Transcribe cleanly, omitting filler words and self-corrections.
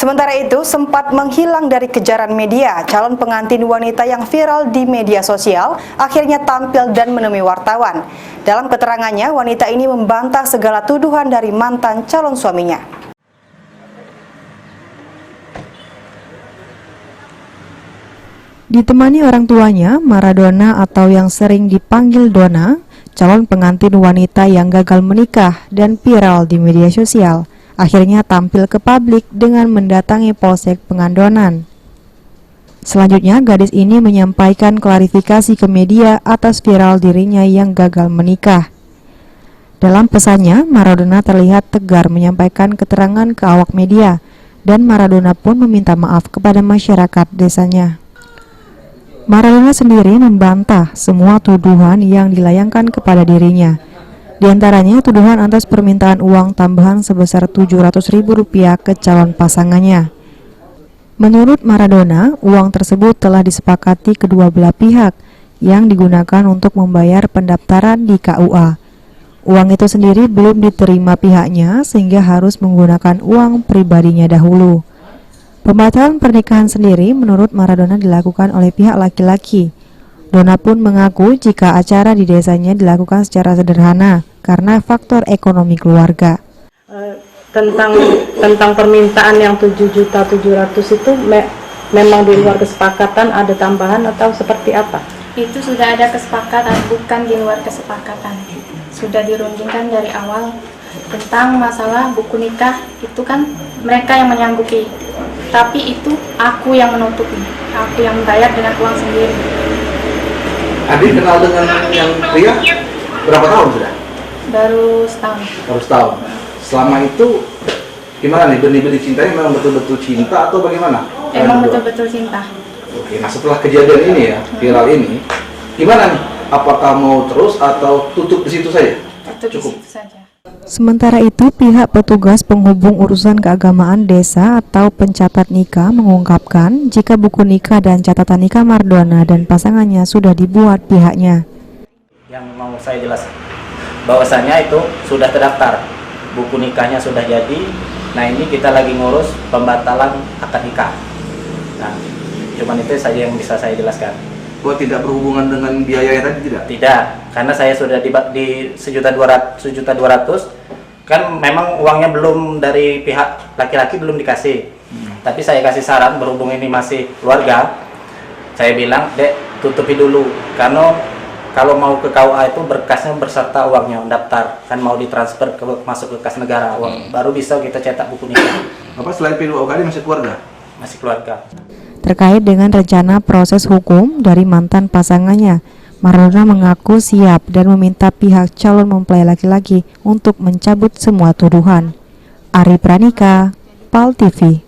Sementara itu, sempat menghilang dari kejaran media, calon pengantin wanita yang viral di media sosial akhirnya tampil dan menemui wartawan. Dalam keterangannya, wanita ini membantah segala tuduhan dari mantan calon suaminya. Ditemani orang tuanya, Maradona atau yang sering dipanggil Dona, calon pengantin wanita yang gagal menikah dan viral di media sosial, akhirnya tampil ke publik dengan mendatangi Polsek Pengandonan. Selanjutnya, gadis ini menyampaikan klarifikasi ke media atas viral dirinya yang gagal menikah. Dalam pesannya, Maradona terlihat tegar menyampaikan keterangan ke awak media, dan Maradona pun meminta maaf kepada masyarakat desanya. Maradona sendiri membantah semua tuduhan yang dilayangkan kepada dirinya. Di antaranya tuduhan atas permintaan uang tambahan sebesar Rp700.000 ke calon pasangannya. Menurut Maradona, uang tersebut telah disepakati kedua belah pihak yang digunakan untuk membayar pendaftaran di KUA. Uang itu sendiri belum diterima pihaknya sehingga harus menggunakan uang pribadinya dahulu. Pembatalan pernikahan sendiri menurut Maradona dilakukan oleh pihak laki-laki. Dona pun mengaku jika acara di desanya dilakukan secara sederhana karena faktor ekonomi keluarga. Tentang permintaan yang 7.700.000 itu memang di luar kesepakatan, ada tambahan atau seperti apa? Itu sudah ada kesepakatan, bukan di luar kesepakatan. Sudah dirundingkan dari awal tentang masalah buku nikah, itu kan mereka yang menyanggupi. Tapi itu aku yang menutupi, aku yang membayar dengan uang sendiri. Adi kenal dengan yang pria berapa tahun sudah? Baru setahun. Baru setahun. Selama itu gimana nih, benih-benih cintanya memang betul-betul cinta atau bagaimana? Emang betul-betul cinta. Oke, nah setelah kejadian ini ya, viral ini, gimana nih? Apakah mau terus atau tutup di situ saja? Cukup di situ saja. Sementara itu, pihak petugas penghubung urusan keagamaan desa atau pencatat nikah mengungkapkan jika buku nikah dan catatan nikah Maradona dan pasangannya sudah dibuat pihaknya. Yang mau saya jelas bahwasanya itu sudah terdaftar, buku nikahnya sudah jadi. Nah ini kita lagi ngurus pembatalan akad nikah. Nah cuman itu saja yang bisa saya jelaskan. Bahwa tidak berhubungan dengan biayanya tadi tidak? Tidak, karena saya sudah di 1.200.000 kan memang uangnya belum dari pihak laki-laki belum dikasih. Tapi saya kasih saran berhubung ini masih keluarga, saya bilang, "Dek, tutupi dulu karena kalau mau ke KUA itu berkasnya berserta uangnya daftar, kan mau ditransfer masuk ke kas negara, uang baru bisa kita cetak buku nikah." Apa selain P2OK masih keluarga? Masih keluarga. Terkait dengan rencana proses hukum dari mantan pasangannya, Maradona mengaku siap dan meminta pihak calon mempelai laki-laki untuk mencabut semua tuduhan. Ari Pranika, PAL TV.